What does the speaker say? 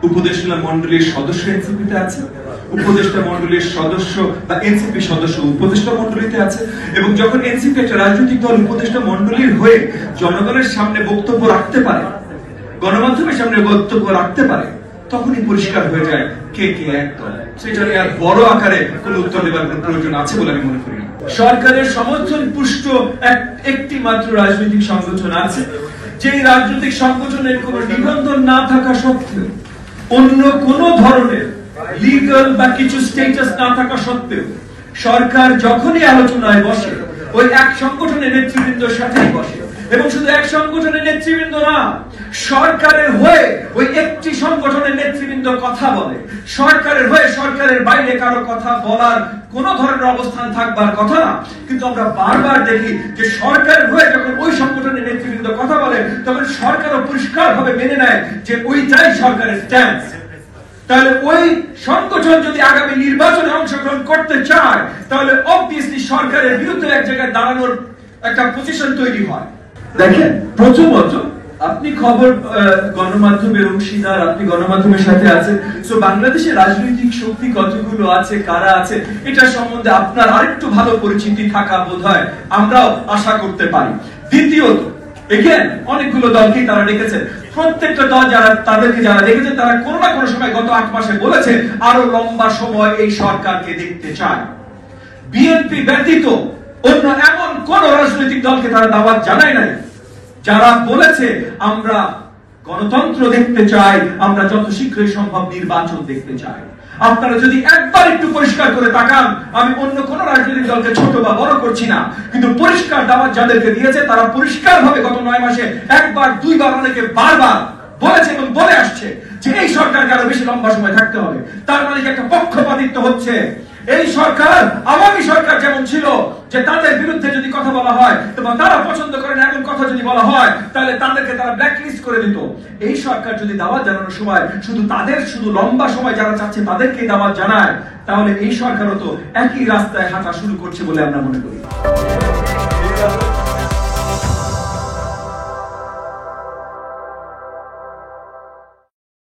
উপদেষ্টা মণ্ডলীর সদস্য এনসিপিতে আছে, উপদেষ্টা মণ্ডলীর সদস্য বা এনসিপি সদস্য উপদেষ্টা মণ্ডলীতে আছে, এবং যখন এনসিপি একটা রাজনৈতিক দল উপদেষ্টা মণ্ডলীর হয়ে জনগণের সামনে বক্তব্য রাখতে পারে, গণমাধ্যমের সামনে বক্তব্য রাখতে পারে, তখনই পরিষ্কার হয়ে যায় কে কে এক দল। সেটা নিয়ে আর বড় আকারে কোন উত্তর দেওয়ার কোন প্রয়োজন আছে বলে আমি মনে করি না। সরকারের সমর্থন পুষ্ট একটি মাত্র রাজনৈতিক সংগঠন আছে, যে রাজনৈতিক সংগঠনের কোন নিবন্ধন না থাকা সত্ত্বেও, অন্য কোন ধরনের লিগ্যাল বা কিছু স্ট্যাটাস না থাকা সত্ত্বেও সরকার যখনই আলোচনায় বসে ওই এক সংগঠনের নেতৃবৃন্দের সাথেই বসে, এবং শুধু এক সংগঠনের নেতৃবৃন্দ না, সরকারের হয়ে ওই একটি সংগঠনের নেতৃবৃন্দ কথা বলে, সরকারের হয়ে সরকারের বাইরে কারো কথা বলার কোন ধরনের অবস্থান থাকবার কথা না। কিন্তু আমরা বারবার দেখি যে সরকারের হয়ে যখন ওই সংগঠনের নেতৃবৃন্দ কথা বলে, তখন সরকারও পরিষ্কারভাবে মেনে নেয় যে ওইটাই সরকারের স্ট্যান্স। তাহলে ওই সংগঠন যদি আগামী নির্বাচনে অংশগ্রহণ করতে চায়, তাহলে অবভিয়াসলি সরকারের বিরুদ্ধে এক জায়গায় দাঁড়ানোর একটা পজিশন তৈরি হয়। দেখেন, প্রথমত আপনি খবর গণমাধ্যমের অংশীদার, আপনি গণমাধ্যমের সাথে আছেন, সো বাংলাদেশের রাজনৈতিক শক্তি কতগুলো আছে, কারা আছে, এটা সম্বন্ধে আপনার আরেকটু ভালো পরিচিতি থাকা বোধহয় আমরাও আশা করতে পারি। দ্বিতীয়ত, এগেন অনেকগুলো দলকেই তারা ডেকেছেন, প্রত্যেকটা দল তাদেরকে যারা দেখেছেন তারা কোনো না কোনো সময় গত 8 মাসে বলেছে আরো লম্বা সময় এই সরকারকে দেখতে চায়। বিএনপি ব্যতীত অন্য এমন কোন রাজনৈতিক দলকে তারা দাওয়াত জানায় নাই যারা বলেছে আমরা গণতন্ত্র দেখতে চাই, আমরা যত শীঘ্রই সম্ভব নির্বাচন দেখতে চাই। আপনারা যদি একবার একটু পরিষ্কার করে তাকান, আমি অন্য কোন রাজনৈতিক দলকে ছোট বা বড় করছি না, কিন্তু পরিষ্কার দাওয়াত যাদেরকে দিয়েছে তারা পরিষ্কারভাবে গত 9 মাসে একবার, দুইবার, অনেকে বারবার বলেছে এবং বলে আসছে যে এই সরকারকে আরো বেশি লম্বা সময় থাকতে হবে। তার মানে একটা পক্ষপাতিত্ব হচ্ছে। এই সরকার আওয়ামী সরকার যেমন ছিল, যে তাদের বিরুদ্ধে যদি কথা বলা হয় এবং তারা পছন্দ করেন এমন কথা যদি বলা হয়, তাহলে তাদেরকে তারা ব্ল্যাকলিস্ট করে দিত। এই সরকার যদি দাওয়াত জানানোর সময় শুধু লম্বা সময় যারা চাচ্ছে তাদেরকে দাওয়াত জানায়, তাহলে এই সরকারও তো একই রাস্তায় হাঁটা শুরু করছে বলে আমরা মনে করি।